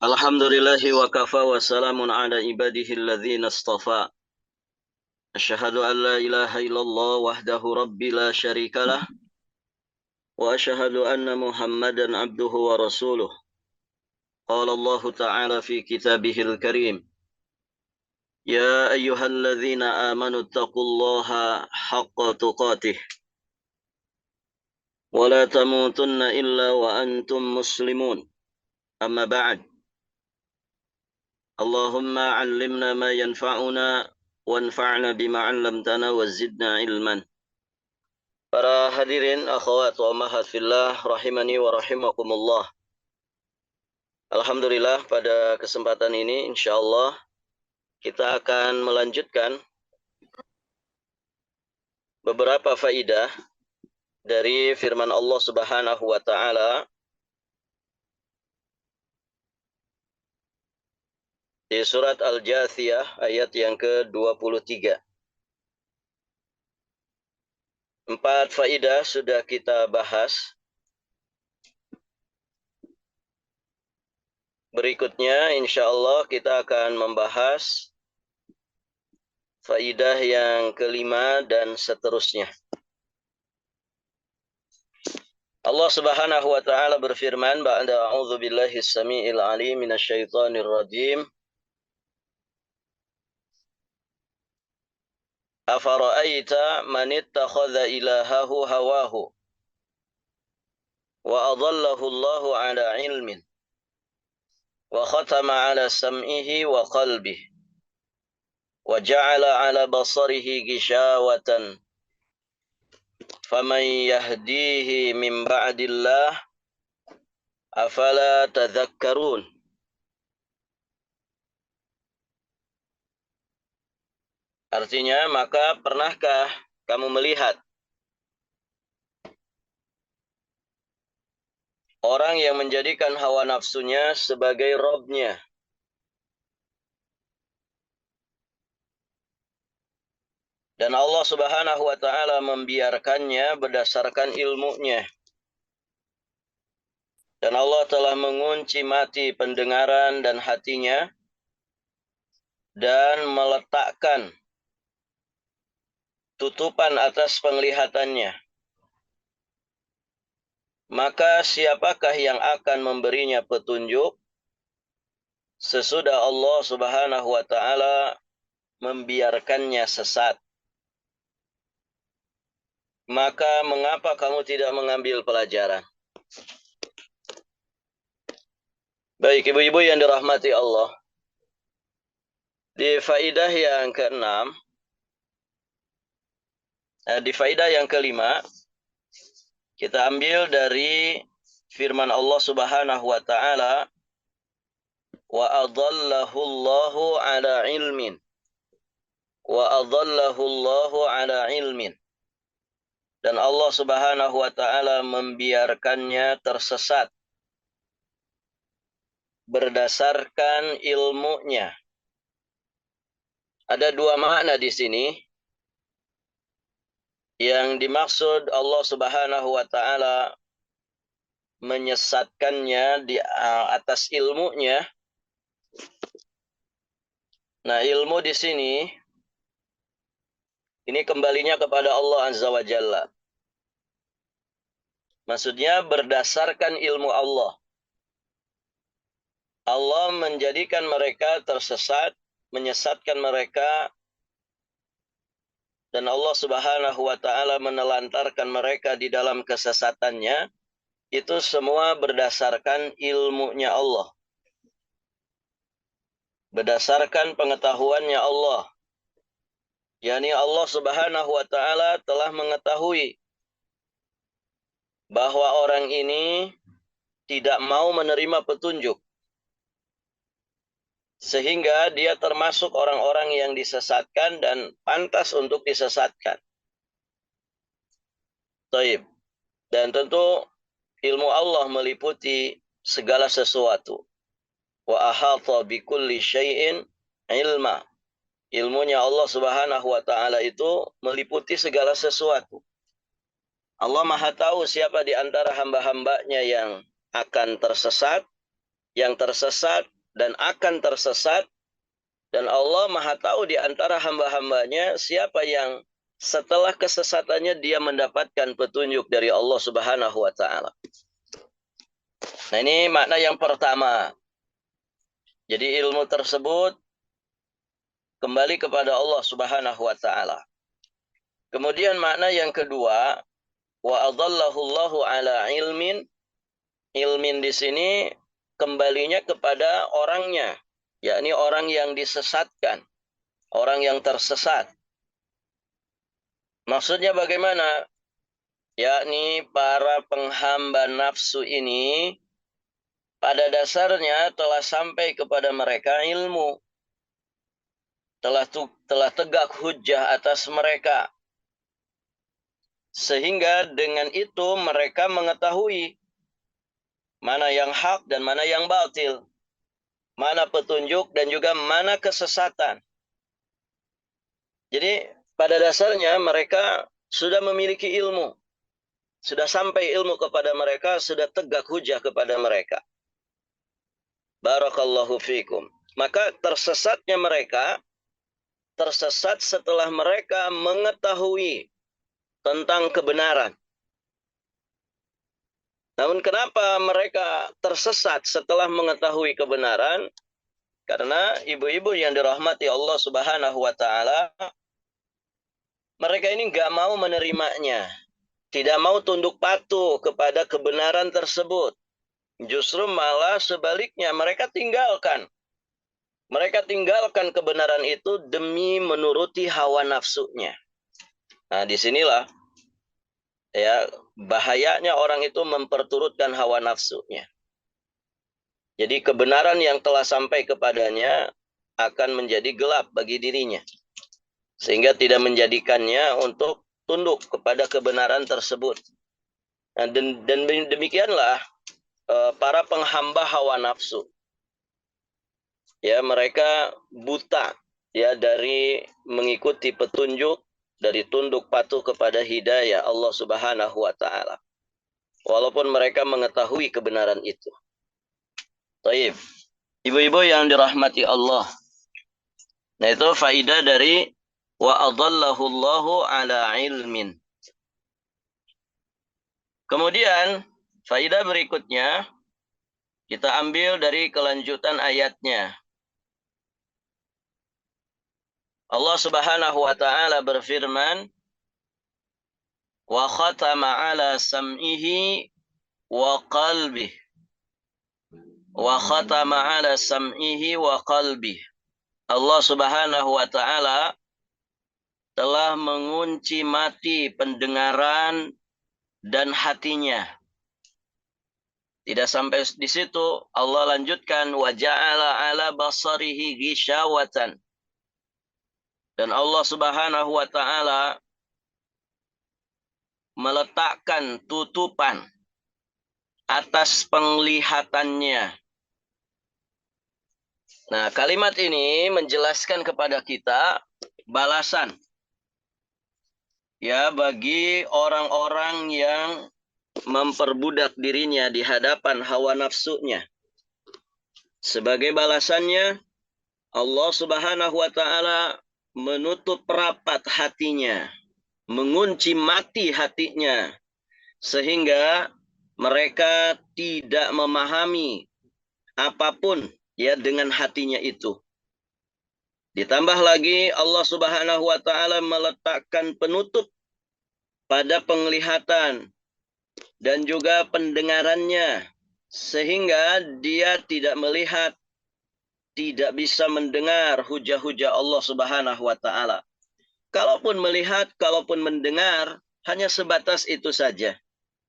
Alhamdulillahi wa kafa wa salamun ala ibadihi alladhina istafa. Asyhadu an la ilaha illallah wahdahu rabbi la syarikalah. Wa asyhadu anna Muhammadan abduhu wa rasuluh. Qala Allah Ta'ala fi kitabihil karim. Ya ayyuhalladzina amanu taqullaha haqqa tuqatih. Wa la tamutunna illa wa antum muslimun. Amma ba'd. Allahumma 'allimna ma yanfa'una wanfa'na bima 'allamtana wa zidna ilman. Para hadirin akhwat wa ummahat fillah rahimani wa rahimakumullah. Alhamdulillah pada kesempatan ini insyaallah kita akan melanjutkan beberapa faidah dari firman Allah Subhanahu wa taala di surat Al-Jathiyah ayat yang ke-23. 4 faidah sudah kita bahas. Berikutnya insyaallah kita akan membahas faidah yang kelima dan seterusnya. Allah Subhanahu wa taala berfirman, ba'da a'udzu billahi as-sami'il 'alim minasyaitonir rajim. Afara'aita man ittakhadha ilahahu hawahu wa adallahu Allahu 'ala 'ilmin wa khatama 'ala sam'ihi wa qalbihi wa ja'ala 'ala basarihi ghishawatan faman yahdihi min ba'dillah afala tadhakkarun. Artinya, maka pernahkah kamu melihat orang yang menjadikan hawa nafsunya sebagai robnya, dan Allah Subhanahu wa taala membiarkannya berdasarkan ilmunya, dan Allah telah mengunci mati pendengaran dan hatinya dan meletakkan tutupan atas penglihatannya. Maka siapakah yang akan memberinya petunjuk sesudah Allah Subhanahu wa taala membiarkannya sesat? Maka mengapa kamu tidak mengambil pelajaran? Baik, ibu-ibu yang dirahmati Allah. Di faidah yang ke-6, di faidah yang kelima, kita ambil dari firman Allah Subhanahu wa taala, wa adallahu Allahu 'ala ilmin. Wa adallahu Allahu 'ala ilmin. Dan Allah Subhanahu wa taala membiarkannya tersesat berdasarkan ilmunya. Ada 2 makna di sini. Yang dimaksud Allah Subhanahu wa taala menyesatkannya di atas ilmunya. Nah, ilmu di sini ini kembalinya kepada Allah Azza wa Jalla. Maksudnya berdasarkan ilmu Allah. Allah menjadikan mereka tersesat, menyesatkan mereka, dan Allah Subhanahu wa taala menelantarkan mereka di dalam kesesatannya. Itu semua berdasarkan ilmunya Allah. Berdasarkan pengetahuannya Allah. yakni Allah Subhanahu wa taala telah mengetahui bahwa orang ini tidak mau menerima petunjuk, sehingga dia termasuk orang-orang yang disesatkan dan pantas untuk disesatkan. Taib. Dan tentu ilmu Allah meliputi segala sesuatu. Wa ahata bikulli syai'in ilma. Ilmunya Allah Subhanahu wa taala itu meliputi segala sesuatu. Allah Maha tahu siapa di antara hamba-hambanya yang akan tersesat, yang tersesat dan akan tersesat. Dan Allah Maha tahu di antara hamba-hambanya siapa yang setelah kesesatannya dia mendapatkan petunjuk dari Allah Subhanahu wa taala. Nah, ini makna yang pertama. Jadi ilmu tersebut kembali kepada Allah Subhanahu wa taala. Kemudian makna yang kedua, wa adallahu Allahu ala ilmin. Ilmin di sini kembalinya kepada orangnya, yakni orang yang disesatkan, orang yang tersesat. Maksudnya bagaimana? Yakni para penghamba nafsu ini pada dasarnya telah sampai kepada mereka ilmu. Telah tegak hujjah atas mereka. Sehingga dengan itu mereka mengetahui mana yang hak dan mana yang batil. Mana petunjuk dan juga mana kesesatan. Jadi pada dasarnya mereka sudah memiliki ilmu. Sudah sampai ilmu kepada mereka, sudah tegak hujah kepada mereka. Barakallahu fikum. Maka tersesatnya mereka, tersesat setelah mereka mengetahui tentang kebenaran. Namun kenapa mereka tersesat setelah mengetahui kebenaran? Karena ibu-ibu yang dirahmati Allah Subhanahu wa taala, mereka ini nggak mau menerimanya. Tidak mau tunduk patuh kepada kebenaran tersebut. Justru malah sebaliknya mereka tinggalkan. Mereka tinggalkan kebenaran itu demi menuruti hawa nafsunya. Nah, disinilah ya bahayanya orang itu memperturutkan hawa nafsunya. Jadi kebenaran yang telah sampai kepadanya akan menjadi gelap bagi dirinya. Sehingga tidak menjadikannya untuk tunduk kepada kebenaran tersebut. Nah, dan demikianlah para penghamba hawa nafsu. Ya, mereka buta ya dari mengikuti petunjuk, dari tunduk patuh kepada hidayah Allah Subhanahu wa taala. Walaupun mereka mengetahui kebenaran itu. Baik. Ibu-ibu yang dirahmati Allah. Nah, itu faidah dari wa adallahu Allahu ala ilmin. Kemudian faidah berikutnya kita ambil dari kelanjutan ayatnya. Allah Subhanahu wa taala berfirman, wa khatama ala sam'ihi wa qalbihi. Wa khatama ala sam'ihi wa qalbihi. Allah Subhanahu wa taala telah mengunci mati pendengaran dan hatinya. Tidak sampai di situ, Allah lanjutkan wa ja'ala ala basarihi ghishawatan. Dan Allah Subhanahu wa taala meletakkan tutupan atas penglihatannya. Nah, kalimat ini menjelaskan kepada kita balasan ya bagi orang-orang yang memperbudak dirinya di hadapan hawa nafsunya. Sebagai balasannya, Allah Subhanahu wa taala menutup rapat hatinya, mengunci mati hatinya, sehingga mereka tidak memahami apapun ya dengan hatinya itu. Ditambah lagi Allah Subhanahu wa taala meletakkan penutup pada penglihatan dan juga pendengarannya, sehingga dia tidak melihat, tidak bisa mendengar hujah-hujah Allah Subhanahu wa taala. Kalaupun melihat, kalaupun mendengar, hanya sebatas itu saja.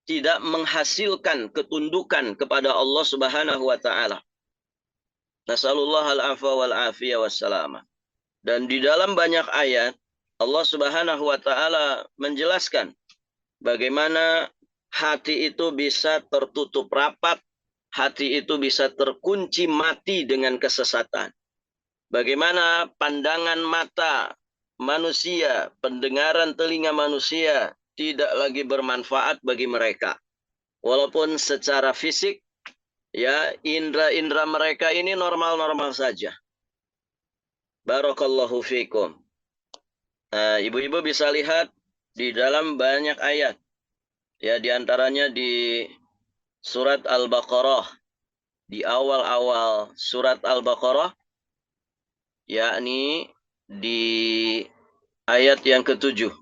Tidak menghasilkan ketundukan kepada Allah Subhanahu wa taala. Nasallallahu al-afwa wal afiyah wassalamah. Dan di dalam banyak ayat Allah Subhanahu wa taala menjelaskan bagaimana hati itu bisa tertutup rapat, hati itu bisa terkunci mati dengan kesesatan. Bagaimana pandangan mata manusia, pendengaran telinga manusia tidak lagi bermanfaat bagi mereka. Walaupun secara fisik Ya, indra-indra mereka ini normal-normal saja. Barakallahu fikum. Nah, ibu-ibu bisa lihat di dalam banyak ayat. Ya, di antaranya di surat Al-Baqarah. Di awal-awal surat Al-Baqarah, yakni di ayat yang ke-7.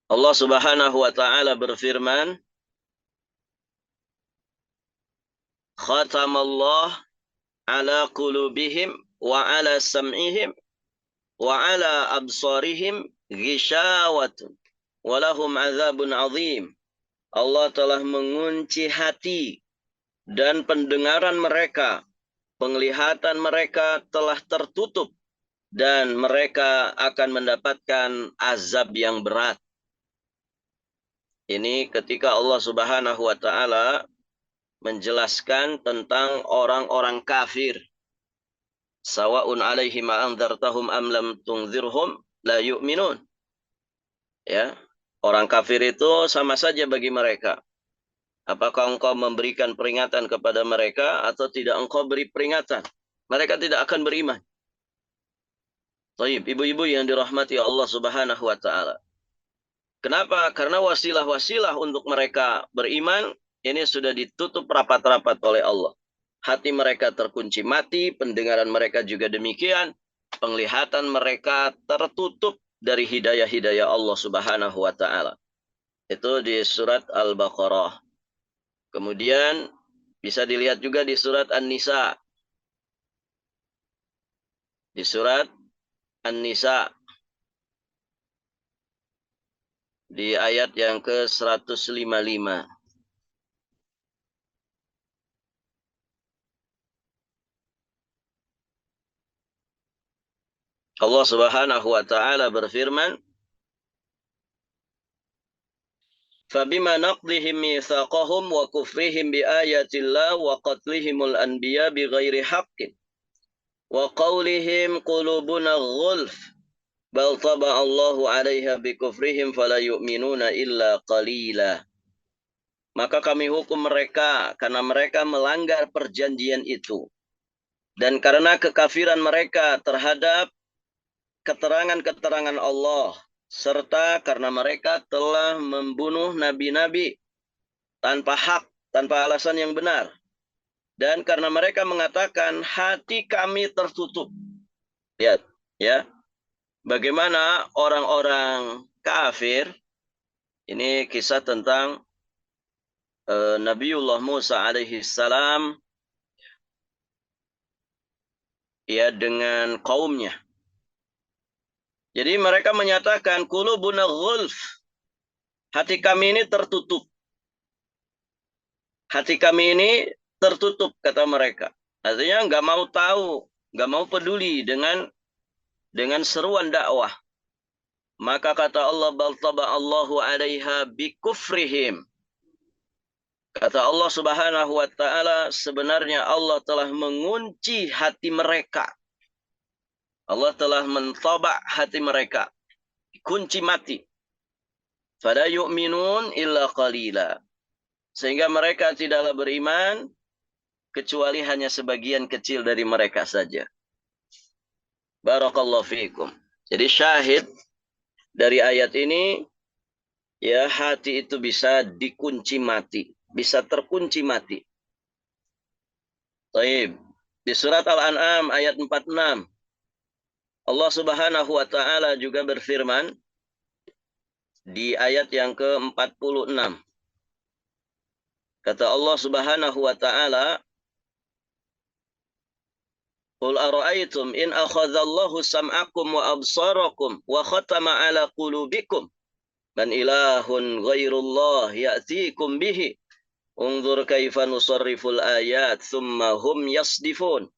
Allah Subhanahu wa taala berfirman, "Khatamallah ala qulubihim wa ala sam'ihim wa ala absarihim ghishawatun wa lahum adzabun azim." Allah telah mengunci hati dan pendengaran mereka, penglihatan mereka telah tertutup dan mereka akan mendapatkan azab yang berat. Ini ketika Allah Subhanahu wa taala menjelaskan tentang orang-orang kafir. Sawa'un 'alaihim anzartahum am lam tunzirhum la yu'minun. Ya. Orang kafir itu sama saja bagi mereka. Apakah engkau memberikan peringatan kepada mereka atau tidak engkau beri peringatan? Mereka tidak akan beriman. Taib, ibu-ibu yang dirahmati Allah Subhanahu wa taala. Kenapa? Karena wasilah-wasilah untuk mereka beriman ini sudah ditutup rapat-rapat oleh Allah. Hati mereka terkunci mati, pendengaran mereka juga demikian, penglihatan mereka tertutup dari hidayah-hidayah Allah Subhanahu wa taala. Itu di surat Al-Baqarah. Kemudian bisa dilihat juga di surat An-Nisa. Di surat An-Nisa di ayat yang ke-155. Allah Subhanahu wa taala berfirman, "Fabima naqdihim mitsaqahum wa kufrihim biayatillah wa qatlihimul anbiya bighairi haqqin wa qawlihim qulubuna ghulf bal taba'allahu 'alaiha bikufrihim fala yu'minuna illa qalila." Maka kami hukum mereka karena mereka melanggar perjanjian itu dan karena kekafiran mereka terhadap keterangan-keterangan Allah, serta karena mereka telah membunuh nabi-nabi tanpa hak, tanpa alasan yang benar. Dan karena mereka mengatakan hati kami tertutup. Lihat, ya. Bagaimana orang-orang kafir, ini kisah tentang Nabiullah Musa alaihi salam ya dengan kaumnya. Jadi mereka menyatakan qulubuna ghulf. Hati kami ini tertutup. Hati kami ini tertutup, kata mereka. Artinya nggak mau tahu, nggak mau peduli dengan seruan dakwah. Maka kata Allah, bal taba'allahu 'alaiha bikufrihim. Kata Allah Subhanahu wa taala, sebenarnya Allah telah mengunci hati mereka. Allah telah mentabak hati mereka. Kunci mati. Fala yu'minun illa qalila. Sehingga mereka tidaklah beriman kecuali hanya sebagian kecil dari mereka saja. Barakallahu fiikum. Jadi syahid dari ayat ini, ya, hati itu bisa dikunci mati, bisa terkunci mati. Taib. Di surat Al-An'am ayat 46, Allah Subhanahu wa taala juga berfirman di ayat yang ke-46. Kata Allah Subhanahu wa taala, "Qul ara'aytum in akhadhallahu sam'akum wa absarakum wa khatama 'ala qulubikum man ilahun ghairullah ya'tikum bihi unzur kaifa nusarriful ayat thumma hum yasdifun."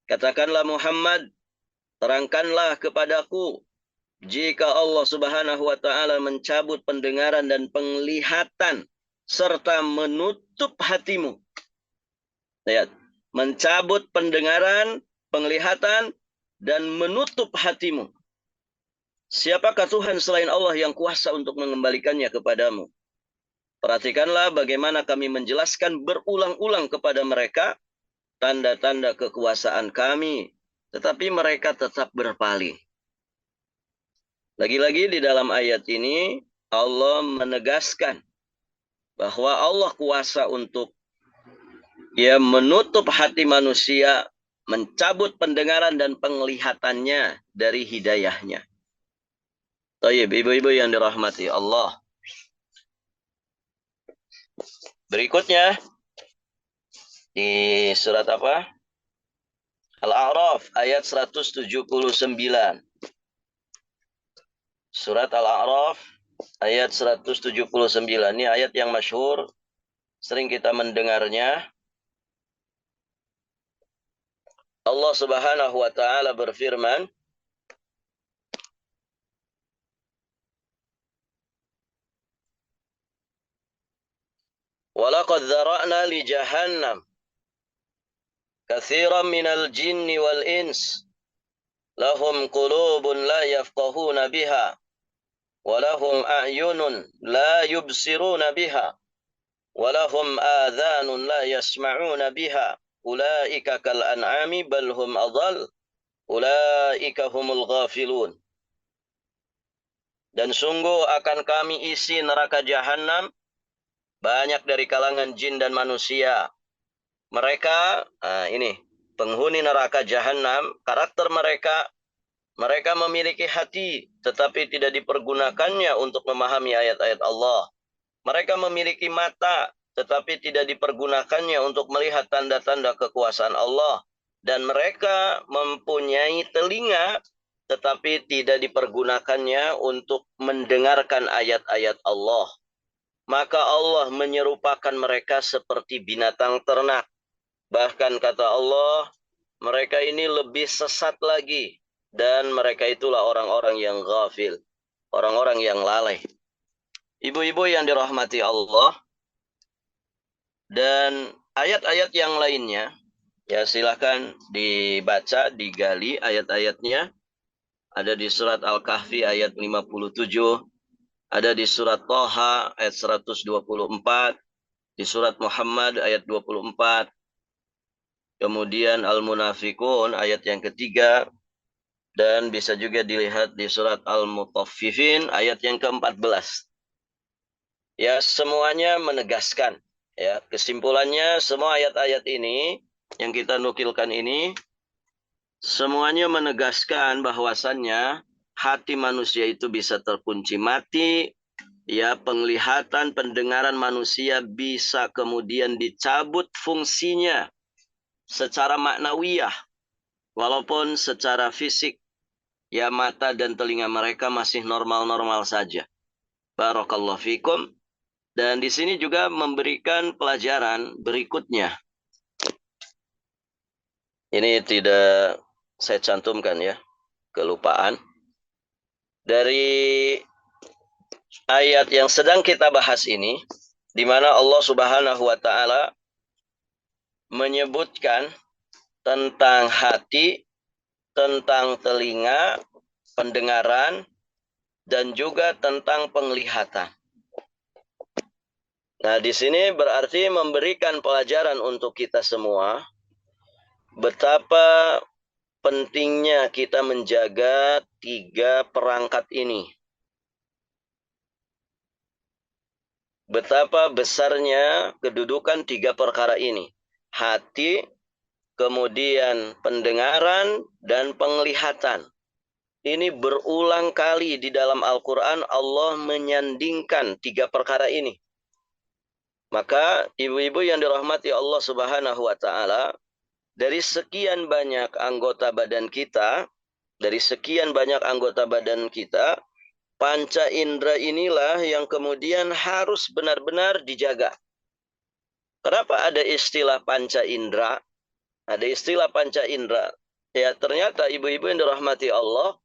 Katakanlah Muhammad, terangkanlah kepadaku jika Allah Subhanahu wa taala mencabut pendengaran dan penglihatan serta menutup hatimu. Lihat, mencabut pendengaran, penglihatan dan menutup hatimu. Siapakah Tuhan selain Allah yang kuasa untuk mengembalikannya kepadamu? Perhatikanlah bagaimana kami menjelaskan berulang-ulang kepada mereka tanda-tanda kekuasaan kami, tetapi mereka tetap berpaling. Lagi-lagi di dalam ayat ini, Allah menegaskan bahwa Allah kuasa untuk menutup hati manusia, mencabut pendengaran dan penglihatannya dari hidayahnya. Tayyib, ibu-ibu yang dirahmati Allah. Berikutnya, di surat apa? Al-A'raf, ayat 179. Surat Al-A'raf, ayat 179. Ini ayat yang masyhur, sering kita mendengarnya. Allah Subhanahu wa taala berfirman, "Walaqad dzara'na li jahannam katsiran minal jinni wal ins lahum qulubun la yafqahuna biha wa lahum a'yunun la yubsiruna biha wa lahum adhanun la yasma'una biha ulaika kal an'ami bal hum adall ulaika humul ghafilun." Dan sungguh akan kami isi neraka jahanam banyak dari kalangan jin dan manusia. Mereka, ini penghuni neraka jahanam, karakter mereka, mereka memiliki hati, tetapi tidak dipergunakannya untuk memahami ayat-ayat Allah. Mereka memiliki mata, tetapi tidak dipergunakannya untuk melihat tanda-tanda kekuasaan Allah. Dan mereka mempunyai telinga, tetapi tidak dipergunakannya untuk mendengarkan ayat-ayat Allah. Maka Allah menyerupakan mereka seperti binatang ternak. Bahkan kata Allah, mereka ini lebih sesat lagi. Dan mereka itulah orang-orang yang ghafil. Orang-orang yang lalai. Ibu-ibu yang dirahmati Allah. Dan ayat-ayat yang lainnya, ya silahkan dibaca, digali ayat-ayatnya. Ada di surat Al-Kahfi ayat 57. Ada di surat Thaha ayat 124. Di surat Muhammad ayat 24. Kemudian Al-Munafikun ayat yang ketiga. Dan bisa juga dilihat di surat Al-Mutaffifin ayat yang ke-14. Ya, semuanya menegaskan. Ya, kesimpulannya semua ayat-ayat ini yang kita nukilkan ini semuanya menegaskan bahwasannya hati manusia itu bisa terkunci mati, ya penglihatan, pendengaran manusia bisa kemudian dicabut fungsinya secara maknawiyah, walaupun secara fisik ya mata dan telinga mereka masih normal-normal saja. Barakallahu fikum. Dan di sini juga memberikan pelajaran berikutnya. Ini tidak saya cantumkan ya, kelupaan. Dari ayat yang sedang kita bahas ini, di mana Allah Subhanahu wa taala menyebutkan tentang hati, tentang telinga, pendengaran, dan juga tentang penglihatan. Nah, di sini berarti memberikan pelajaran untuk kita semua betapa pentingnya kita menjaga 3 perangkat ini. Betapa besarnya kedudukan 3 perkara ini. Hati, kemudian pendengaran, dan penglihatan. Ini berulang kali di dalam Al-Quran Allah menyandingkan 3 perkara ini. Maka ibu-ibu yang dirahmati Allah Subhanahu wa taala, dari sekian banyak anggota badan kita, panca indera inilah yang kemudian harus benar-benar dijaga. Kenapa ada istilah panca indera? Ada istilah panca indera. Ya, ternyata ibu-ibu yang dirahmati Allah,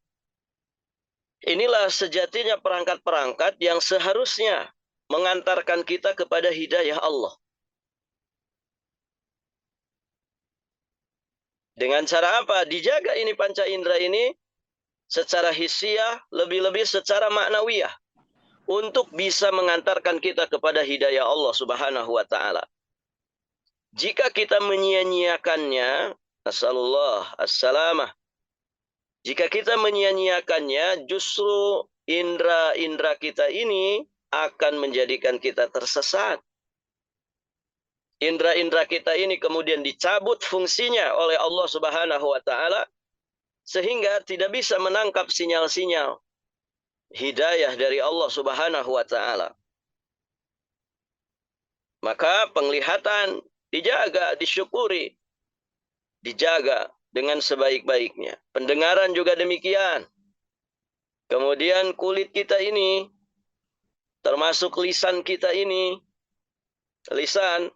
inilah sejatinya perangkat-perangkat yang seharusnya mengantarkan kita kepada hidayah Allah. Dengan cara apa? Dijaga ini panca indera ini secara hissiyah, lebih-lebih secara maknawiyah. untuk bisa mengantarkan kita kepada hidayah Allah Subhanahu wa taala. Jika kita menyia-nyiakannya, nasallallahu assalamah. Jika kita menyia-nyiakannya, justru indera-indera kita ini akan menjadikan kita tersesat. Indera-indera kita ini kemudian dicabut fungsinya oleh Allah Subhanahu wa taala sehingga tidak bisa menangkap sinyal-sinyal hidayah dari Allah Subhanahu wa taala. Maka penglihatan dijaga, disyukuri, dijaga dengan sebaik-baiknya. Pendengaran juga demikian. Kemudian kulit kita ini, termasuk lisan kita ini, lisan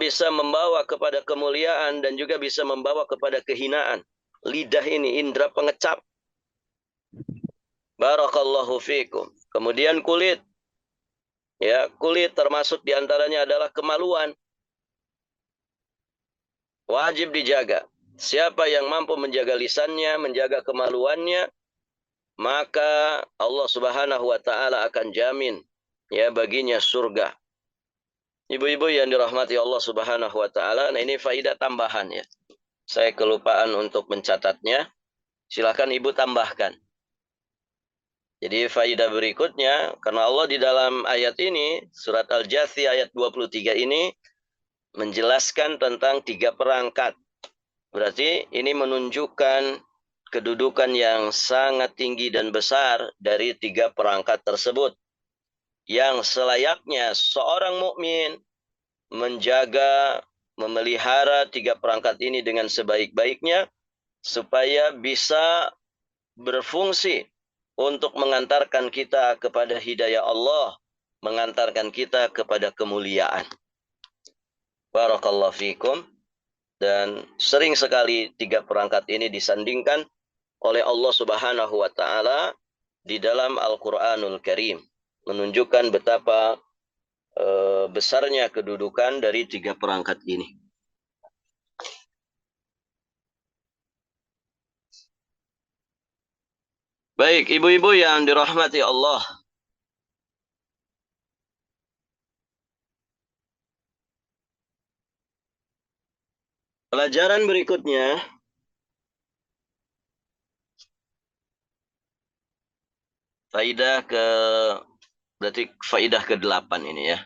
bisa membawa kepada kemuliaan dan juga bisa membawa kepada kehinaan. Lidah ini indera pengecap. Barakallahu fikum. Kemudian kulit. Ya, kulit termasuk diantaranya adalah kemaluan. Wajib dijaga. Siapa yang mampu menjaga lisannya, menjaga kemaluannya, maka Allah Subhanahu wa taala akan jamin ya baginya surga. Ibu-ibu yang dirahmati Allah Subhanahu wa taala, nah ini faidah tambahan ya. Saya kelupaan untuk mencatatnya. Silakan ibu tambahkan. Jadi faidah berikutnya, karena Allah di dalam ayat ini, surat Al-Jathi ayat 23 ini, menjelaskan tentang 3 perangkat. Berarti ini menunjukkan kedudukan yang sangat tinggi dan besar dari 3 perangkat tersebut. Yang selayaknya seorang mukmin menjaga, memelihara 3 perangkat ini dengan sebaik-baiknya, supaya bisa berfungsi untuk mengantarkan kita kepada hidayah Allah, mengantarkan kita kepada kemuliaan. Barakallahu fikum. Dan sering sekali 3 perangkat ini disandingkan oleh Allah Subhanahu wa taala di dalam Al-Qur'anul Karim, menunjukkan betapa besarnya kedudukan dari 3 perangkat ini. Baik, ibu-ibu yang dirahmati Allah. Pelajaran berikutnya, berarti faidah ke-8 ini ya.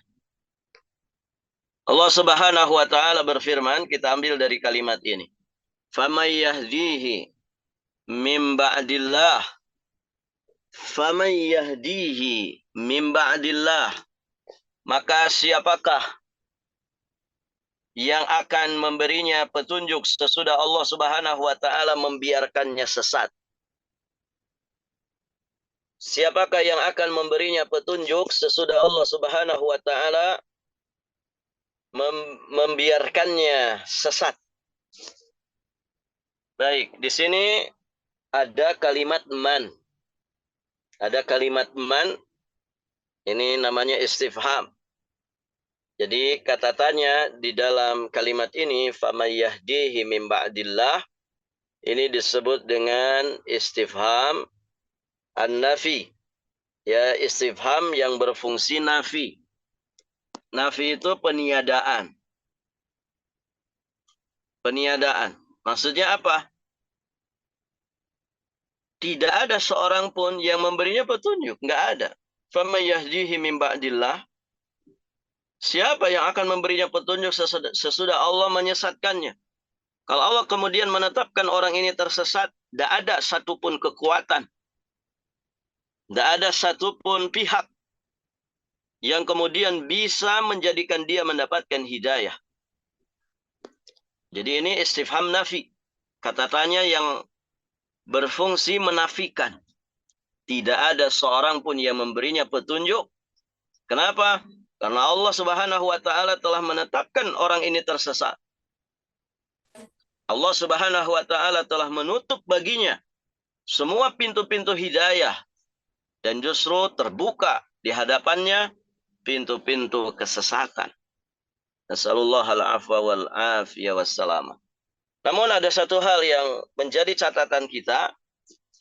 Allah Subhanahu wa taala berfirman, kita ambil dari kalimat ini. Faman yahdihi min ba'dillah. Faman yahdihi min ba'dillah. Maka siapakah yang akan memberinya petunjuk sesudah Allah Subhanahu wa taala membiarkannya sesat? Siapakah yang akan memberinya petunjuk sesudah Allah Subhanahu wa taala membiarkannya sesat? Baik, di sini ada kalimat man. Ada kalimat man, ini namanya istifham. Jadi kata tanya di dalam kalimat ini, faman yahdihi min ba'dillah, ini disebut dengan istifham an-nafi. Ya, istifham yang berfungsi nafi. Nafi itu peniadaan. Peniadaan. Maksudnya apa? Tidak ada seorang pun yang memberinya petunjuk. Nggak ada. Faman yahdihi min ba'dillah. Siapa yang akan memberinya petunjuk sesudah Allah menyesatkannya? Kalau Allah kemudian menetapkan orang ini tersesat, tidak ada satupun kekuatan. Tidak ada satupun pihak yang kemudian bisa menjadikan dia mendapatkan hidayah. Jadi ini istifham nafi. Kata tanya yang berfungsi menafikan. Tidak ada seorang pun yang memberinya petunjuk. Kenapa? Karena Allah Subhanahu wa taala telah menetapkan orang ini tersesat. Allah Subhanahu wa taala telah menutup baginya semua pintu-pintu hidayah dan justru terbuka di hadapannya pintu-pintu kesesatan. Nasallallahu al-afwa wal afiyah wassalamah. Namun ada satu hal yang menjadi catatan kita,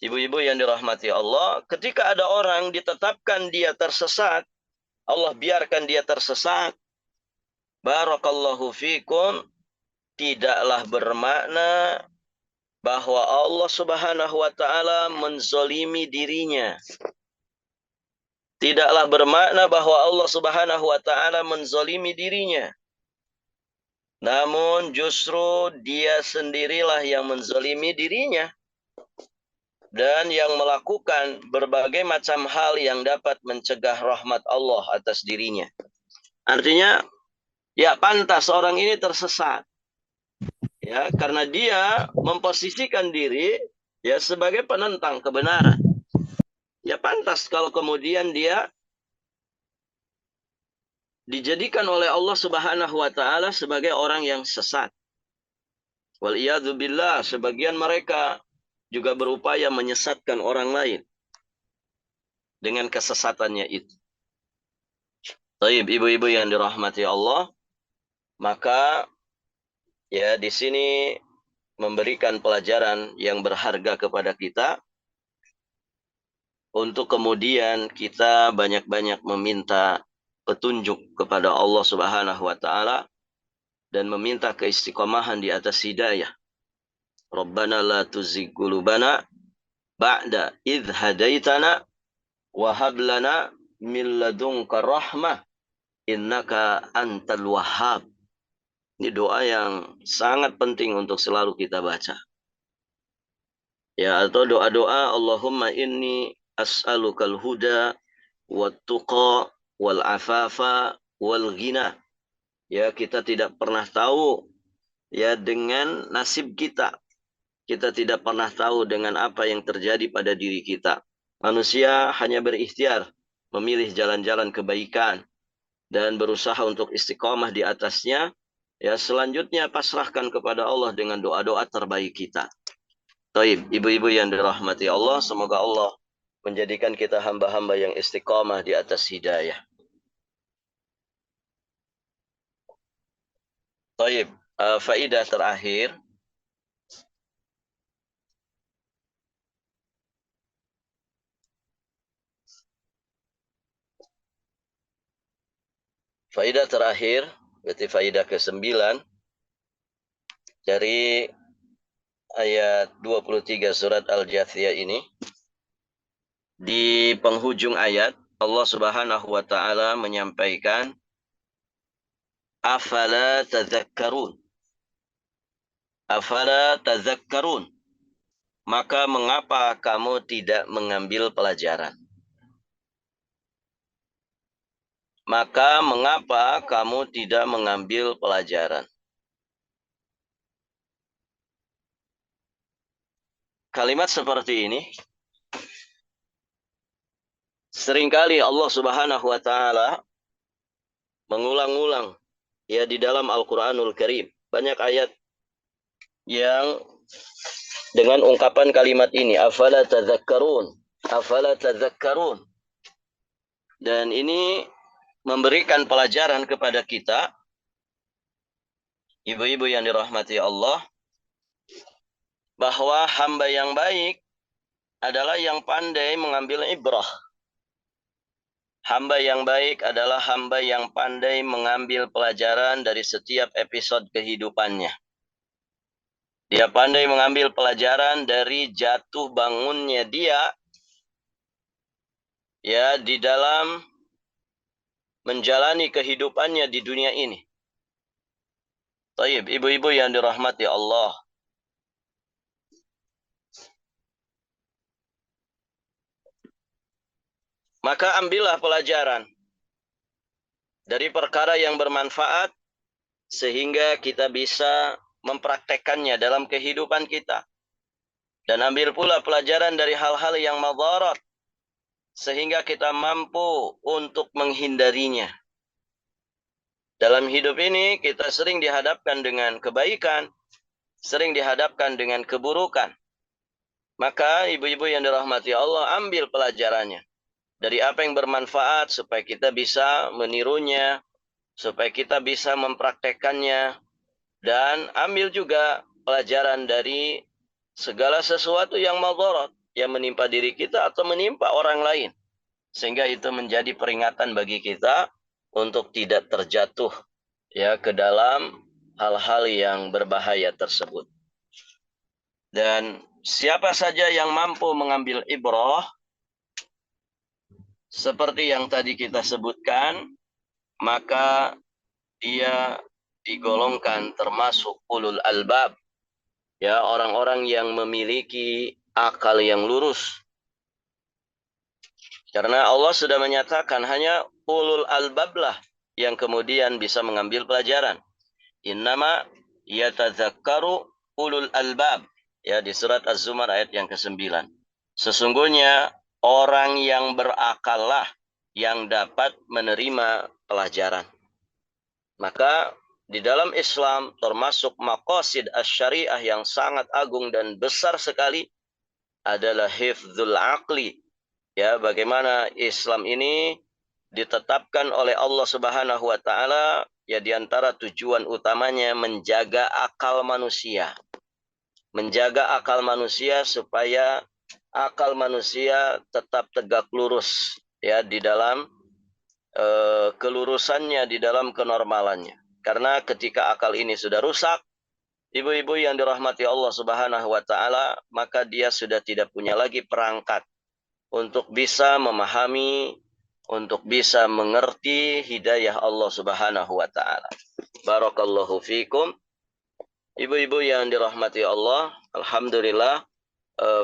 Ibu-ibu yang dirahmati Allah, ketika ada orang ditetapkan dia tersesat, Allah biarkan dia tersesat, barakallahu fikum, tidaklah bermakna bahwa Allah Subhanahu wa taala menzolimi dirinya. Tidaklah bermakna bahwa Allah Subhanahu wa taala menzolimi dirinya. Namun justru dia sendirilah yang menzolimi dirinya dan yang melakukan berbagai macam hal yang dapat mencegah rahmat Allah atas dirinya. Artinya, ya pantas orang ini tersesat. Ya, karena dia memposisikan diri ya sebagai penentang kebenaran. Ya pantas kalau kemudian dia dijadikan oleh Allah Subhanahu wa taala sebagai orang yang sesat. Waliyadzubillah, sebagian mereka juga berupaya menyesatkan orang lain dengan kesesatannya itu. Baik, ibu-ibu yang dirahmati Allah, maka ya di sini memberikan pelajaran yang berharga kepada kita untuk kemudian kita banyak-banyak meminta petunjuk kepada Allah Subhanahu wa taala dan meminta keistiqomahan di atas hidayah. Rabbana la tuzigh qulubana ba'da idh hadaitana wa hab lana min ladunka rahmah innaka antal wahhab. Ini doa yang sangat penting untuk selalu kita baca. Ya, atau doa-doa Allahumma inni as'alukal huda wat tuqa wal afafa wal ghina. Ya, kita tidak pernah tahu ya dengan nasib kita. Kita tidak pernah tahu dengan apa yang terjadi pada diri kita. Manusia hanya berikhtiar memilih jalan-jalan kebaikan dan berusaha untuk istiqamah di atasnya. Ya, selanjutnya pasrahkan kepada Allah dengan doa-doa terbaik kita. Taib, ibu-ibu yang dirahmati Allah, semoga Allah menjadikan kita hamba-hamba yang istiqamah di atas hidayah. Taib, faidah terakhir. Faidah terakhir, berarti faidah ke-9 dari ayat 23 surat Al-Jathiyah ini. Di penghujung ayat, Allah Subhanahu wa taala menyampaikan afala tadzakkarun. Afala tadzakkarun. Maka mengapa kamu tidak mengambil pelajaran? Maka mengapa kamu tidak mengambil pelajaran? Kalimat seperti ini seringkali Allah Subhanahu wa taala mengulang-ulang ya di dalam Al-Qur'anul Karim. Banyak ayat yang dengan ungkapan kalimat ini, afala tadzakkarun, afala tadzakkarun. Dan ini memberikan pelajaran kepada kita, ibu-ibu yang dirahmati Allah, bahwa hamba yang baik adalah yang pandai mengambil ibrah. Hamba yang baik adalah hamba yang pandai mengambil pelajaran dari setiap episode kehidupannya. Dia pandai mengambil pelajaran dari jatuh bangunnya dia ya di dalam menjalani kehidupannya di dunia ini. Taib, ibu-ibu yang dirahmati Allah. Maka ambillah pelajaran dari perkara yang bermanfaat sehingga kita bisa mempraktekkannya dalam kehidupan kita. Dan ambil pula pelajaran dari hal-hal yang madarat sehingga kita mampu untuk menghindarinya. Dalam hidup ini kita sering dihadapkan dengan kebaikan, sering dihadapkan dengan keburukan. Maka ibu-ibu yang dirahmati Allah, ambil pelajarannya dari apa yang bermanfaat supaya kita bisa menirunya, supaya kita bisa mempraktekkannya, dan ambil juga pelajaran dari segala sesuatu yang madarat. yang menimpa diri kita atau menimpa orang lain. Sehingga itu menjadi peringatan bagi kita untuk tidak terjatuh ya ke dalam hal-hal yang berbahaya tersebut. Dan siapa saja yang mampu mengambil ibrah seperti yang tadi kita sebutkan, maka dia digolongkan termasuk ulul albab, ya, orang-orang yang memiliki akal yang lurus. Karena Allah sudah menyatakan hanya ulul albab lah yang kemudian bisa mengambil pelajaran. Innama yatadzakkaru ulul albab, ya, di surat Az-Zumar ayat yang ke-9. Sesungguhnya orang yang berakal lah yang dapat menerima pelajaran. Maka di dalam Islam termasuk maqasid asy-syariah yang sangat agung dan besar sekali adalah hifdzul aqli. Ya, bagaimana Islam ini ditetapkan oleh Allah Subhanahu wa taala, ya, di antara tujuan utamanya menjaga akal manusia. Menjaga akal manusia supaya akal manusia tetap tegak lurus, ya, di dalam kelurusannya, di dalam kenormalannya. Karena ketika akal ini sudah rusak, ibu-ibu yang dirahmati Allah Subhanahu wa taala, maka dia sudah tidak punya lagi perangkat untuk bisa memahami, untuk bisa mengerti hidayah Allah Subhanahu wa taala. Barakallahu fikum. Ibu-ibu yang dirahmati Allah, alhamdulillah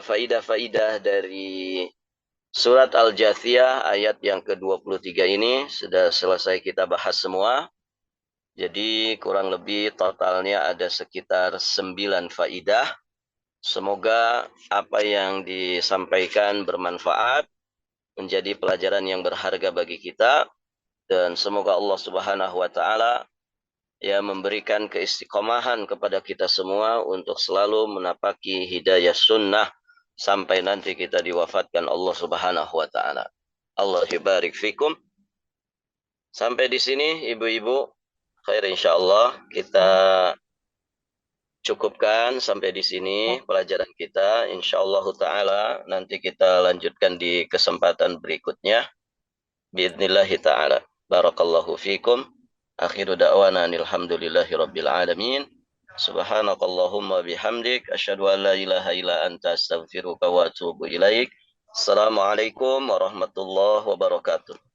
faidah-faidah dari surat Al-Jathiyah ayat yang ke-23 ini sudah selesai kita bahas semua. Jadi kurang lebih totalnya ada sekitar 9 faidah. Semoga apa yang disampaikan bermanfaat, menjadi pelajaran yang berharga bagi kita, dan semoga Allah Subhanahu wa taala ya memberikan keistiqomahan kepada kita semua untuk selalu menapaki hidayah sunnah sampai nanti kita diwafatkan Allah Subhanahu wa taala. Allah barik fikum. Sampai di sini ibu-ibu, khair insyaallah kita cukupkan sampai di sini pelajaran kita. Insyaallah taala nanti kita lanjutkan di kesempatan berikutnya. Biidznillah taala. Barakallahu fikum. Akhiru da'wana alhamdulillahi rabbil alamin. Subhanakallahumma bihamdik asyhadu an la ilaha illa anta astaghfiruka wa atubu ilaik. Assalamualaikum warahmatullahi wabarakatuh.